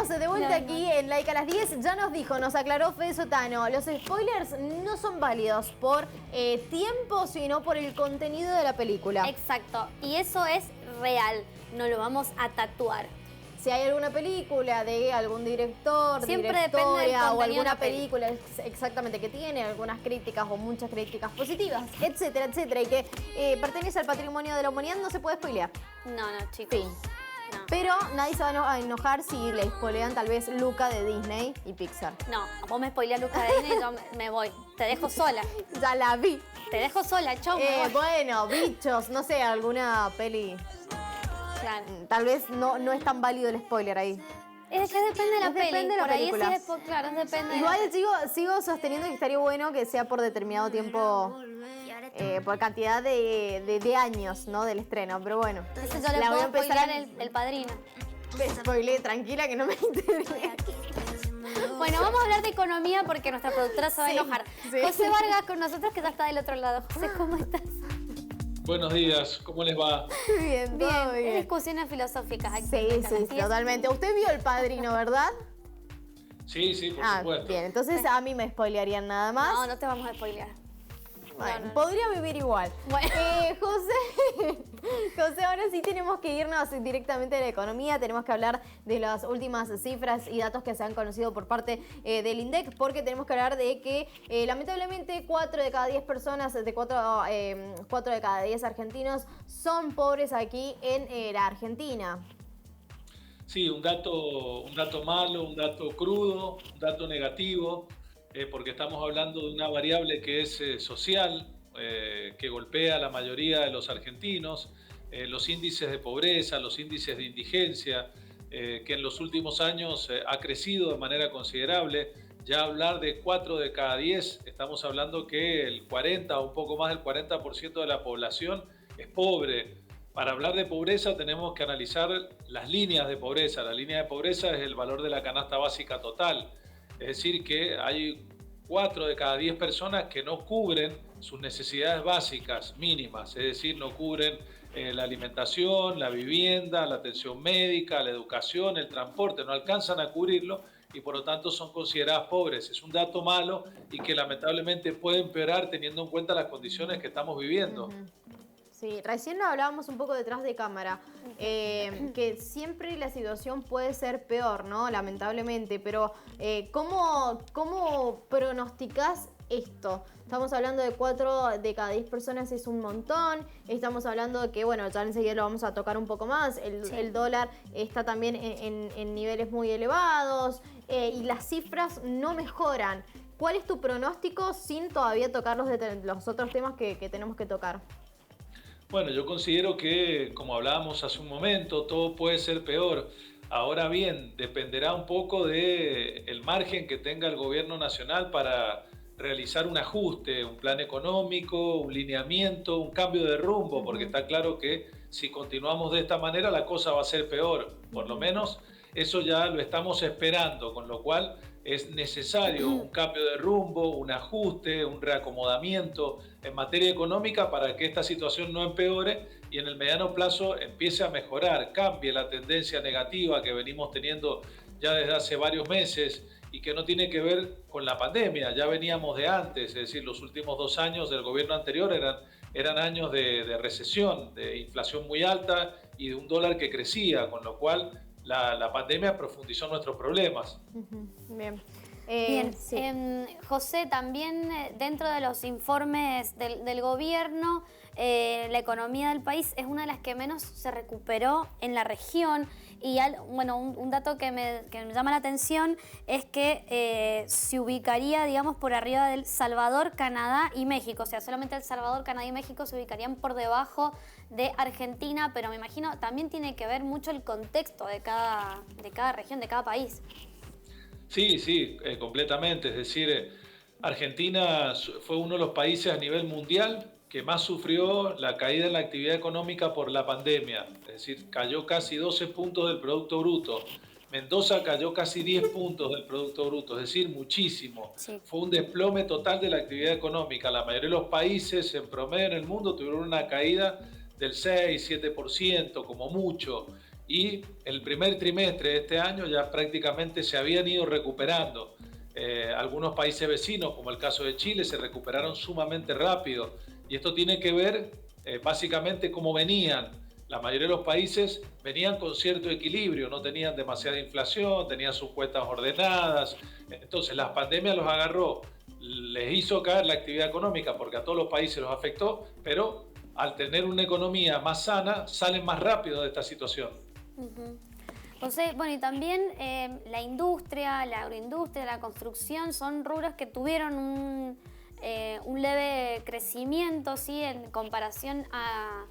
estamos de vuelta aquí en Like a las 10. Ya nos dijo, nos aclaró Fede Sotano, los spoilers no son válidos por tiempo, sino por el contenido de la película. Exacto, y eso es real, no lo vamos a tatuar. Si hay alguna película de algún director, Siempre directora o alguna película exactamente que tiene algunas críticas o muchas críticas positivas, etcétera, etcétera, y que pertenece al patrimonio de la humanidad, no se puede spoilear. No, chicos. Fin. No. Pero nadie se va a enojar si le spoilean tal vez Luca de Disney y Pixar. No, vos me spoileás Luca de Disney y yo me voy. Te dejo sola. Ya la vi. Te dejo sola, chau. Bueno, bichos, no sé, alguna peli. Claro. Tal vez no es tan válido el spoiler ahí. Es que depende de la peli. Depende de la por ahí película. sí es, claro, depende. Igual sigo sosteniendo que estaría bueno que sea por determinado tiempo, por cantidad de años, ¿no? Del estreno, pero bueno. Entonces yo le puedo spoilear el Padrino. Me spoileé, tranquila que no me interesa. Bueno, vamos a hablar de economía porque nuestra productora se va a enojar. Sí. José Vargas con nosotros que ya está del otro lado. José, ¿cómo estás? Buenos días, ¿cómo les va? Bien, todo bien. Discusiones filosóficas aquí. Sí, totalmente. Usted vio El Padrino, ¿verdad? Sí, por supuesto. Bien, entonces a mí me spoilearían nada más. No te vamos a spoilear. Bueno, No. podría vivir igual. Bueno. José, ahora sí tenemos que irnos directamente de la economía. Tenemos que hablar de las últimas cifras y datos que se han conocido por parte del INDEC, porque tenemos que hablar de que lamentablemente 4 de cada 10 personas, 4 de cada 10 argentinos son pobres aquí en la Argentina. Sí, un dato malo, un dato crudo, un dato negativo, porque estamos hablando de una variable que es social, que golpea a la mayoría de los argentinos, los índices de pobreza, los índices de indigencia, que en los últimos años ha crecido de manera considerable. Ya hablar de 4 de cada 10, estamos hablando que el 40 o un poco más del 40% de la población es pobre. Para hablar de pobreza tenemos que analizar las líneas de pobreza. La línea de pobreza es el valor de la canasta básica total. Es decir, que hay 4 de cada 10 personas que no cubren sus necesidades básicas mínimas. Es decir, no cubren la alimentación, la vivienda, la atención médica, la educación, el transporte. No alcanzan a cubrirlo y por lo tanto son consideradas pobres. Es un dato malo y que lamentablemente puede empeorar teniendo en cuenta las condiciones que estamos viviendo. Sí, recién hablábamos un poco detrás de cámara, que siempre la situación puede ser peor, ¿no? Lamentablemente, pero ¿cómo pronosticás esto? Estamos hablando de 4 de cada 10 personas, es un montón. Estamos hablando de que, bueno, ya enseguida lo vamos a tocar un poco más. El dólar está también en niveles muy elevados y las cifras no mejoran. ¿Cuál es tu pronóstico sin todavía tocar los otros temas que tenemos que tocar? Bueno, yo considero que, como hablábamos hace un momento, todo puede ser peor. Ahora bien, dependerá un poco del margen que tenga el gobierno nacional para realizar un ajuste, un plan económico, un lineamiento, un cambio de rumbo, porque está claro que si continuamos de esta manera la cosa va a ser peor. Por lo menos eso ya lo estamos esperando, con lo cual es necesario un cambio de rumbo, un ajuste, un reacomodamiento en materia económica para que esta situación no empeore y en el mediano plazo empiece a mejorar, cambie la tendencia negativa que venimos teniendo ya desde hace varios meses y que no tiene que ver con la pandemia, ya veníamos de antes, es decir, los últimos 2 años del gobierno anterior eran años de recesión, de inflación muy alta y de un dólar que crecía, con lo cual la pandemia profundizó nuestros problemas. Bien. Bien, sí. José, también dentro de los informes del gobierno, la economía del país es una de las que menos se recuperó en la región y bueno, un dato que me llama la atención es que se ubicaría, digamos, por arriba del Salvador, Canadá y México, o sea, solamente El Salvador, Canadá y México se ubicarían por debajo de Argentina, pero me imagino también tiene que ver mucho el contexto de cada región, de cada país. Sí, completamente. Es decir, Argentina fue uno de los países a nivel mundial que más sufrió la caída en la actividad económica por la pandemia. Es decir, cayó casi 12 puntos del Producto Bruto. Mendoza cayó casi 10 puntos del Producto Bruto, es decir, muchísimo. Sí. Fue un desplome total de la actividad económica. La mayoría de los países en promedio en el mundo tuvieron una caída del 6-7% como mucho. y el primer trimestre de este año ya prácticamente se habían ido recuperando. Algunos países vecinos, como el caso de Chile, se recuperaron sumamente rápido, y esto tiene que ver básicamente cómo venían. La mayoría de los países venían con cierto equilibrio, no tenían demasiada inflación, tenían sus cuentas ordenadas. Entonces la pandemia los agarró, les hizo caer la actividad económica porque a todos los países los afectó, pero al tener una economía más sana, salen más rápido de esta situación. José, bueno, y también la industria, la agroindustria, la construcción son rubros que tuvieron un leve crecimiento, ¿sí? En comparación a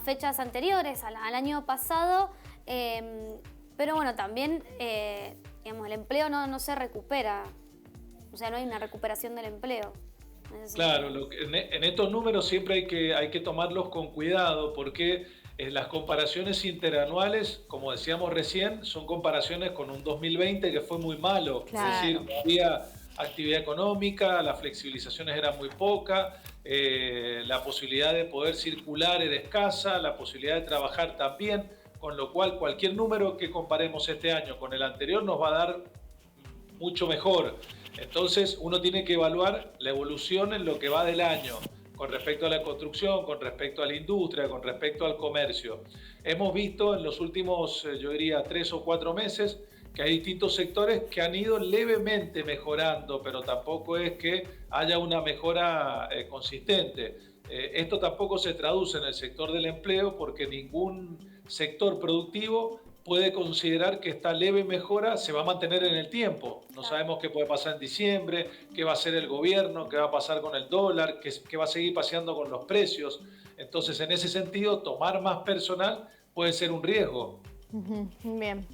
fechas anteriores, al año pasado, pero bueno, también digamos, el empleo no se recupera, o sea, no hay una recuperación del empleo. Claro, en estos números siempre hay que tomarlos con cuidado, porque las comparaciones interanuales, como decíamos recién, son comparaciones con un 2020 que fue muy malo. Claro. Es decir, no había actividad económica, las flexibilizaciones eran muy pocas, la posibilidad de poder circular era escasa, la posibilidad de trabajar también, con lo cual cualquier número que comparemos este año con el anterior nos va a dar mucho mejor. Entonces uno tiene que evaluar la evolución en lo que va del año con respecto a la construcción, con respecto a la industria, con respecto al comercio. Hemos visto en los últimos, yo diría, 3 o 4 meses que hay distintos sectores que han ido levemente mejorando, pero tampoco es que haya una mejora consistente. Esto tampoco se traduce en el sector del empleo, porque ningún sector productivo puede considerar que esta leve mejora se va a mantener en el tiempo. No sabemos qué puede pasar en diciembre, qué va a hacer el gobierno, qué va a pasar con el dólar, qué va a seguir pasando con los precios. Entonces, en ese sentido, tomar más personal puede ser un riesgo. Bien.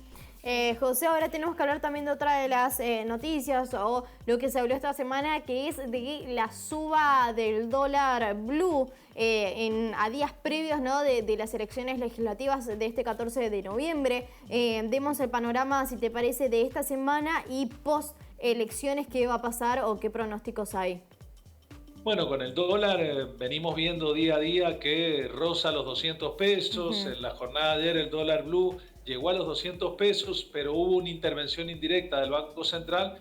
José, ahora tenemos que hablar también de otra de las noticias o lo que se habló esta semana, que es de la suba del dólar blue a días previos, ¿no?, de las elecciones legislativas de este 14 de noviembre. Demos el panorama, si te parece, de esta semana y post elecciones, qué va a pasar o qué pronósticos hay. Bueno, con el dólar venimos viendo día a día que roza los 200 pesos. En la jornada de ayer el dólar blue llegó a los 200 pesos, pero hubo una intervención indirecta del Banco Central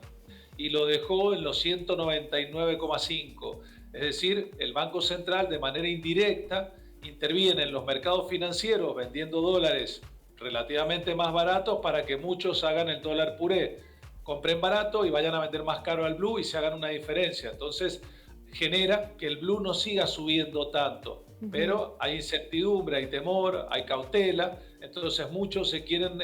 y lo dejó en los 199,5. Es decir, el Banco Central de manera indirecta interviene en los mercados financieros vendiendo dólares relativamente más baratos para que muchos hagan el dólar puré. Compren barato y vayan a vender más caro al blue y se hagan una diferencia. Entonces genera que el blue no siga subiendo tanto, pero hay incertidumbre, hay temor, hay cautela. Entonces muchos se quieren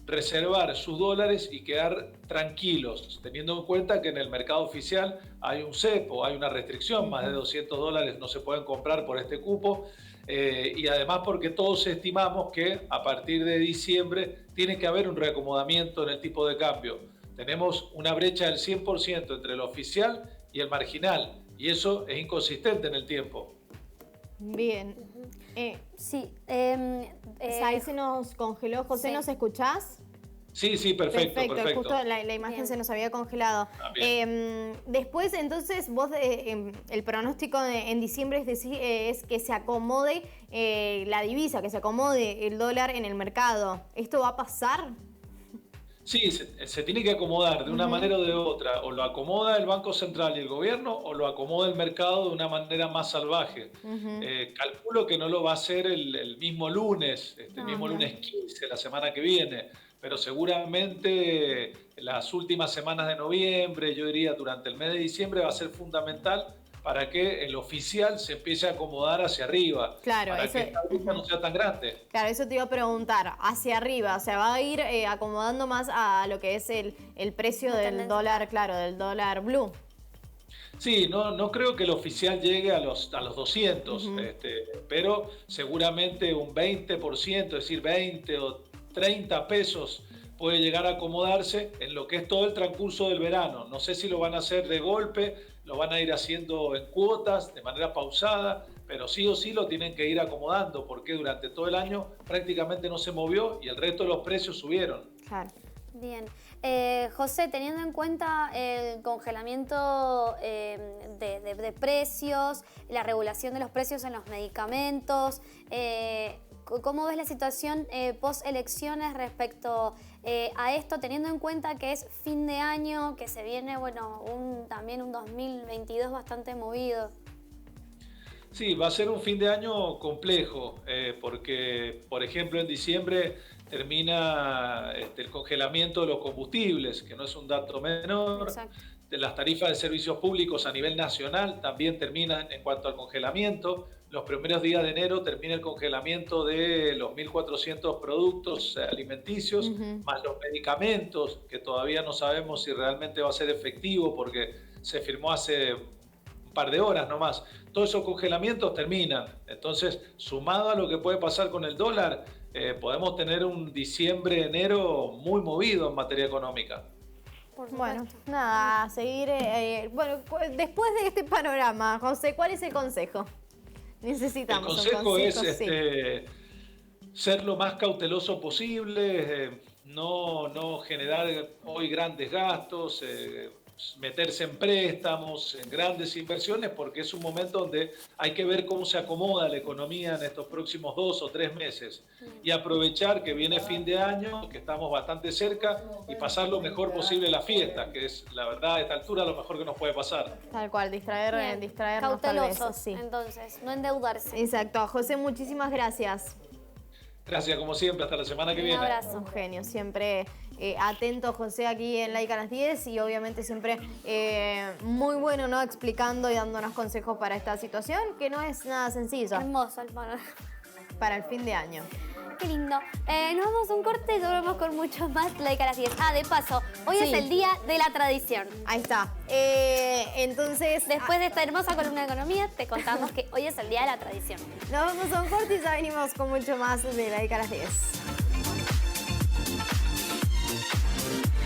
reservar sus dólares y quedar tranquilos, teniendo en cuenta que en el mercado oficial hay un cepo, hay una restricción, más de 200 dólares no se pueden comprar por este cupo, y además porque todos estimamos que a partir de diciembre tiene que haber un reacomodamiento en el tipo de cambio. Tenemos una brecha del 100% entre el oficial y el marginal, y eso es inconsistente en el tiempo. Bien. Sí. Ahí se nos congeló. José, sí. ¿nos escuchás? Sí, perfecto. Justo la imagen Bien. se nos había congelado. Después, entonces, vos, el pronóstico en diciembre es que se acomode la divisa, que se acomode el dólar en el mercado. ¿Esto va a pasar? Sí, se tiene que acomodar de una manera o de otra. O lo acomoda el Banco Central y el gobierno, o lo acomoda el mercado de una manera más salvaje. Calculo que no lo va a hacer el mismo lunes, mismo lunes 15, la semana que viene, pero seguramente las últimas semanas de noviembre, yo diría durante el mes de diciembre, va a ser fundamental para que el oficial se empiece a acomodar hacia arriba, claro, para que esta brecha no sea tan grande. Claro, eso te iba a preguntar, hacia arriba, o sea, va a ir acomodando más a lo que es el precio del dólar, claro, del dólar blue. Sí, no creo que el oficial llegue a los 200, pero seguramente un 20%, es decir, 20 o 30 pesos puede llegar a acomodarse en lo que es todo el transcurso del verano. No sé si lo van a hacer de golpe, lo van a ir haciendo en cuotas, de manera pausada, pero sí o sí lo tienen que ir acomodando, porque durante todo el año prácticamente no se movió y el resto de los precios subieron. Claro. Bien. José, teniendo en cuenta el congelamiento de precios, la regulación de los precios en los medicamentos, ¿cómo ves la situación post elecciones respecto a esto, teniendo en cuenta que es fin de año, que se viene, bueno, también un 2022 bastante movido? Sí, va a ser un fin de año complejo, porque, por ejemplo, en diciembre termina el congelamiento de los combustibles, que no es un dato menor. Exacto. De las tarifas de servicios públicos a nivel nacional también terminan en cuanto al congelamiento. Los primeros días de enero termina el congelamiento de los 1.400 productos alimenticios, más los medicamentos, que todavía no sabemos si realmente va a ser efectivo porque se firmó hace un par de horas nomás. Todos esos congelamientos terminan. Entonces, sumado a lo que puede pasar con el dólar, podemos tener un diciembre-enero muy movido en materia económica. Bueno, nada, a seguir. Bueno, después de este panorama, José, ¿cuál es el consejo? Necesitamos el consejo un es sí. ser lo más cauteloso posible, no generar hoy grandes gastos, meterse en préstamos, en grandes inversiones, porque es un momento donde hay que ver cómo se acomoda la economía en estos próximos 2 o 3 meses y aprovechar que viene fin de año, que estamos bastante cerca, y pasar lo mejor posible la fiesta, que es, la verdad, a esta altura lo mejor que nos puede pasar. Tal cual, distraernos cautelosos, tal vez, sí. Entonces, no endeudarse. Exacto. José, muchísimas gracias. Gracias, como siempre, hasta la semana que viene. Un abrazo. Un genio, siempre atento, José, aquí en Laica a las 10 y obviamente siempre muy bueno, ¿no? Explicando y dándonos consejos para esta situación, que no es nada sencilla Hermoso el panorama. para el fin de año. Qué lindo. Nos vamos a un corte y volvemos con mucho más Laica a las 10. Ah, de paso, hoy es el día de la tradición. Ahí está. Entonces, Después de esta hermosa columna de economía, te contamos que hoy es el día de la tradición. nos vamos a un corte y ya venimos con mucho más de Laica a las 10.